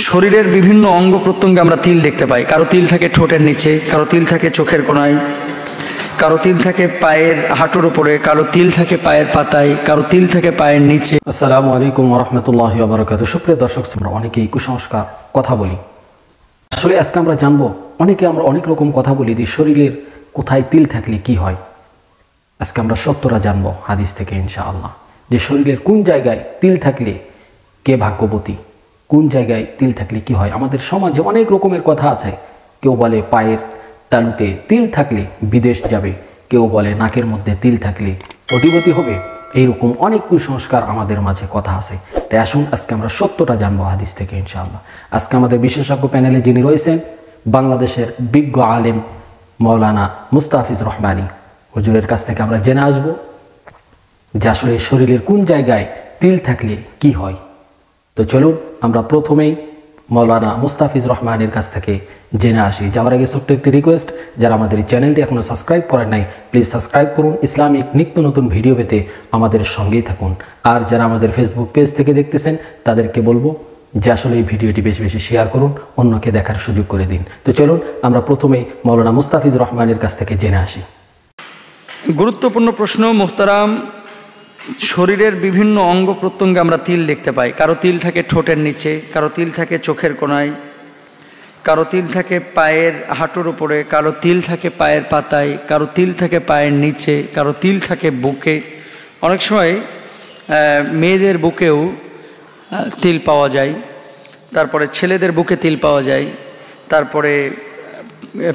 শরীরের বিভিন্ন অঙ্গ প্রত্যঙ্গে আমরা তিল দেখতে পাই। কারো তিল থাকে ঠোঁটের নিচে, কারো তিল থাকে চোখের কোণায়, কারো তিল থাকে পায়ের হাঁটুর উপরে, কারো তিল থাকে পায়ের পাতায়, কারো তিল থাকে পায়ের নিচে। আসসালামু আলাইকুম ওয়া রাহমাতুল্লাহি ওয়া বারাকাতুহু। সুপ্রিয় দর্শক, আমরা অনেকেই কুসংস্কার কথা বলি। আসলে আজকে আমরা জানবো, আমরা অনেক রকম কথা বলি যে শরীরের কোথায় তিল থাকলে কি হয়। আজকে আমরা সত্যটা জানবো হাদিস থেকে ইনশাআল্লাহ, যে শরীরের কোন জায়গায় তিল থাকলে কে ভাগ্যবতী, কোন জায়গায় তিল থাকলে কি হয়। আমাদের সমাজে অনেক রকমের কথা আছে। কেউ বলে পায়ের তালুতে তিল থাকলে বিদেশ যাবে, কেউ বলে নাকের মধ্যে তিল থাকলে কোটিপতি হবে। এইরকম অনেক কুসংস্কার আমাদের মাঝে কথা আছে। তাই আসুন আজকে আমরা সত্যটা জানবো হাদিস থেকে ইনশাআল্লাহ। আজকে আমাদের বিশেষজ্ঞ প্যানেলে যিনি রয়েছেন, বাংলাদেশের বিজ্ঞ আলেম মাওলানা মুস্তাফিজ রহমানী হুজুরের কাছ থেকে আমরা জেনে আসবো যে আসলে শরীরের কোন জায়গায় তিল থাকলে কি হয়। তো চলুন আমরা প্রথমেই মাওলানা মুস্তাফিজ রহমানের কাছ থেকে জেনে আসি। যাওয়ার আগে ছোট্ট একটি রিকোয়েস্ট, যারা আমাদের এই চ্যানেলটি এখনো সাবস্ক্রাইব করেন নাই, প্লিজ সাবস্ক্রাইব করুন। ইসলামিক নিত্য নতুন ভিডিও পেতে আমাদের সঙ্গেই থাকুন। আর যারা আমাদের ফেসবুক পেজ থেকে দেখতেছেন, তাদেরকে বলবো যে আসলে এই ভিডিওটি বেশি বেশি শেয়ার করুন, অন্যকে দেখার সুযোগ করে দিন। তো চলুন আমরা প্রথমেই মাওলানা মুস্তাফিজ রহমানের কাছ থেকে জেনে আসি। গুরুত্বপূর্ণ প্রশ্ন মুহতারাম। শরীরের বিভিন্ন অঙ্গ প্রত্যঙ্গে আমরা তিল দেখতে পাই। কারো তিল থাকে ঠোঁটের নিচে, কারো তিল থাকে চোখের কোণায়, কারো তিল থাকে পায়ের হাঁটুর উপরে, কারো তিল থাকে পায়ের পাতায়, কারো তিল থাকে পায়ের নিচে, কারো তিল থাকে বুকে। অনেক সময় মেয়েদের বুকেও তিল পাওয়া যায়, তারপরে ছেলেদের বুকে তিল পাওয়া যায়, তারপরে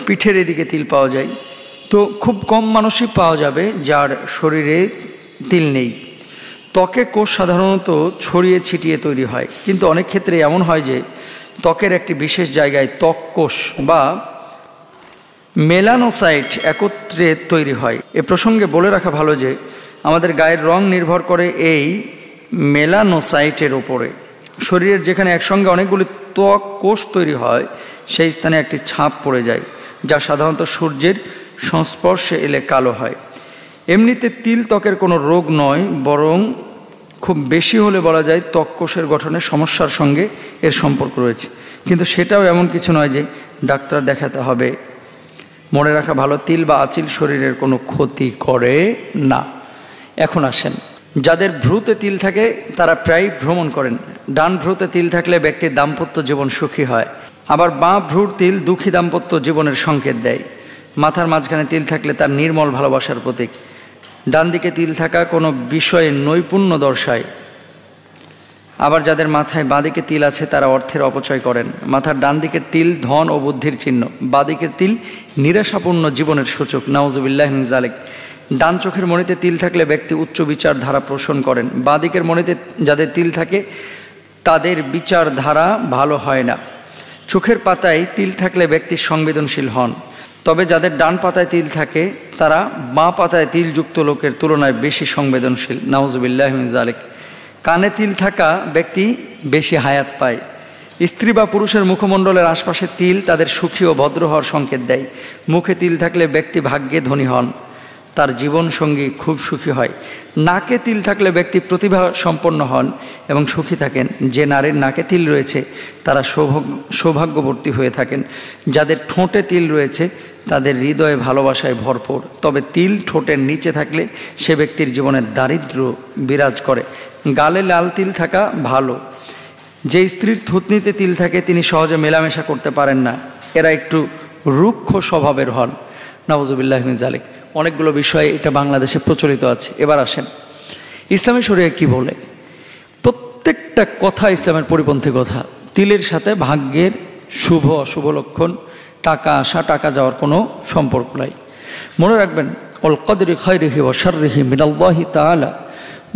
পিঠের এদিকে তিল পাওয়া যায়। তো খুব কম মানুষই পাওয়া যাবে যার শরীরে তিল নেই। ত্বকে কোষ সাধারণত ছড়িয়ে ছিটিয়ে তৈরি হয়, কিন্তু অনেক ক্ষেত্রে এমন হয় যে ত্বকের একটি বিশেষ জায়গায় ত্বক কোষ বা মেলানোসাইট একত্রে তৈরি হয়। এ প্রসঙ্গে বলে রাখা ভালো যে আমাদের গায়ের রং নির্ভর করে এই মেলানোসাইটের উপরে। শরীরের যেখানে একসঙ্গে অনেকগুলি ত্বক কোষ তৈরি হয়, সেই স্থানে একটি ছাপ পড়ে যায়, যা সাধারণত সূর্যের সংস্পর্শে এলে কালো হয়। এমনিতে তিল ত্বকের কোনো রোগ নয়, বরং খুব বেশি হলে বলা যায় ত্বক কোষের গঠনের সমস্যার সঙ্গে এর সম্পর্ক রয়েছে। কিন্তু সেটাও এমন কিছু নয় যে ডাক্তার দেখাতে হবে। মনে রাখা ভালো, তিল বা আঁচিল শরীরের কোনো ক্ষতি করে না। এখন আসেন, যাদের ভ্রুতে তিল থাকে তারা প্রায় ভ্রমণ করেন। ডান ভ্রুতে তিল থাকলে ব্যক্তির দাম্পত্য জীবন সুখী হয়, আবার বাঁ ভ্রুর তিল দুঃখী দাম্পত্য জীবনের সংকেত দেয়। মাথার মাঝখানে তিল থাকলে তার নির্মল ভালোবাসার প্রতীক। ডান দিকে তিল থাকা কোনো বিষয়ে নৈপুণ্য দর্শায়। আবার যাদের মাথায় বাঁদিকে তিল আছে তারা অর্থের অপচয় করেন। মাথার ডান দিকের তিল ধন ও বুদ্ধির চিহ্ন, বাঁদিকের তিল নিরাশাপূর্ণ জীবনের সূচক। নাউজুবিল্লাহ মিন যালিক। ডান চোখের মণিতে তিল থাকলে ব্যক্তি উচ্চ বিচার ধারা পোষণ করেন। বাঁদিকের মণিতে যাদের তিল থাকে তাদের বিচার ধারা ভালো হয় না। চোখের পাতায় তিল থাকলে ব্যক্তি সংবেদনশীল হন, তবে যাদের ডান পাতায় তিল থাকে তারা বাঁ পাতায় তিলযুক্ত লোকের তুলনায় বেশি সংবেদনশীল। নাউজুবিল্লাহ মিন যালিক। কানে তিল থাকা ব্যক্তি বেশি হায়াত পায়। স্ত্রী বা পুরুষের মুখমণ্ডলের আশপাশে তিল তাদের সুখী ও ভদ্র হওয়ার সংকেত দেয়। মুখে তিল থাকলে ব্যক্তি ভাগ্যে ধনী হন, তার জীবনসঙ্গী খুব সুখী হয়। নাকে তিল থাকলে ব্যক্তি প্রতিভা সম্পন্ন হন এবং সুখী থাকেন। যে নারীর নাকে তিল রয়েছে তারা সৌভাগ্যবর্তী হয়ে থাকেন। যাদের ঠোঁটে তিল রয়েছে তাদের হৃদয়ে ভালোবাসায় ভরপুর, তবে তিল ঠোঁটের নিচে থাকলে সে ব্যক্তির জীবনে দারিদ্র্য বিরাজ করে। গালে লাল তিল থাকা ভালো। যে স্ত্রীর থুতনিতে তিল থাকে তিনি সহজে মেলামেশা করতে পারেন না, এরা একটু রুক্ষ স্বভাবের হন। নাউজুবিল্লাহ মিন যালিক। অনেকগুলো বিষয় এটা বাংলাদেশে প্রচলিত আছে। এবার আসেন ইসলামী শরীয়ত কি বলে। প্রত্যেকটা কথা ইসলামের পরিপন্থী কথা। তিলের সাথে ভাগ্যের শুভ অশুভ লক্ষণ, টাকা আসা টাকা যাওয়ার কোনো সম্পর্ক নাই। মনে রাখবেন, অল কদরি খায়রিহি ওয়া শাররিহি মিনাল্লাহি তাআলা।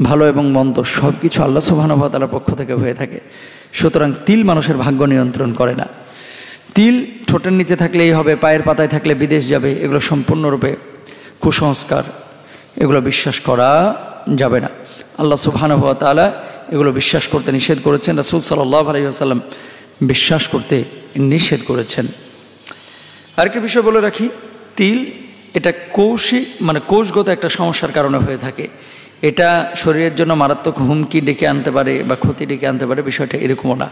ভালো এবং মন্দ সব কিছু আল্লাহ সুবহানাহু ওয়া তাআলার পক্ষ থেকে হয়ে থাকে। সুতরাং তিল মানুষের ভাগ্য নিয়ন্ত্রণ করে না। তিল ঠোঁটের নিচে থাকলেই হবে, পায়ের পাতায় থাকলে বিদেশ যাবে, এগুলো সম্পূর্ণরূপে কুসংস্কার। এগুলো বিশ্বাস করা যাবে না। আল্লাহ সুবহানাহু ওয়া তাআলা এগুলো বিশ্বাস করতে নিষেধ করেছেন, রাসূল সাল্লাল্লাহু আলাইহি ওয়াসাল্লাম বিশ্বাস করতে নিষেধ করেছেন। আরেকটা বিষয় বলে রাখি, তিল এটা কোষগত একটা সমস্যার কারণে হয়ে থাকে। এটা শরীরের জন্য মারাত্মক হুমকি ডেকে আনতে পারে বা ক্ষতি ডেকে আনতে পারে, বিষয়টা এরকমও না।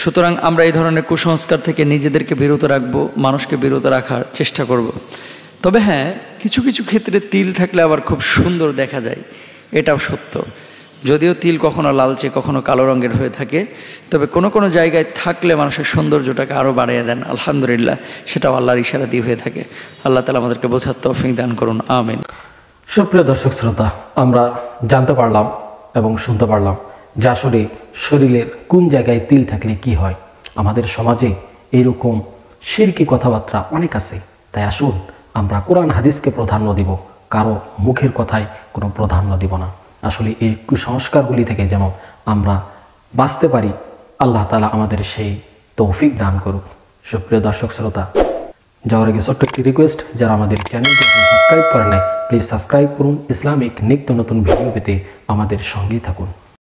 সুতরাং আমরা এই ধরনের কুসংস্কার থেকে নিজেদেরকে বিরত রাখবো, মানুষকে বিরত রাখার চেষ্টা করব। তবে হ্যাঁ, কিছু কিছু ক্ষেত্রে তিল থাকলে আবার খুব সুন্দর দেখা যায়, এটাও সত্য। যদিও তিল কখনো লালচে কখনো কালো রঙের হয়ে থাকে, তবে কোনো কোনো জায়গায় থাকলে মানুষের সৌন্দর্যটাকে আরও বাড়িয়ে দেন, আলহামদুলিল্লাহ। সেটাও আল্লাহর ইশারা দিয়ে হয়ে থাকে। আল্লাহ তাআলা আমাদেরকে বোঝার তৌফিক দান করুন, আমিন। সুপ্রিয় দর্শক শ্রোতা, আমরা জানতে পারলাম এবং শুনতে পারলাম যে আসলে শরীরের কোন জায়গায় তিল থাকলে কি হয়। আমাদের সমাজে এইরকম শিরকি কথাবার্তা অনেক আছে, তাই আসুন আমরা কোরআন হাদিসকে প্রাধান্য দিব, কারো মুখের কথায় কোনো প্রাধান্য দিব না। আসলে এই কুসংস্কারগুলি থেকে যেন আমরা বাঁচতে পারি, আল্লাহ তাআলা আমাদের সেই তৌফিক দান করুক। সুপ্রিয় দর্শক শ্রোতা, যাওয়ার আগে ছোট্ট একটি রিকোয়েস্ট, যারা আমাদের চ্যানেলটি সাবস্ক্রাইব করেন নাই, প্লিজ সাবস্ক্রাইব করুন। ইসলামিক নিত্য নতুন ভিডিও পেতে আমাদের সঙ্গেই থাকুন।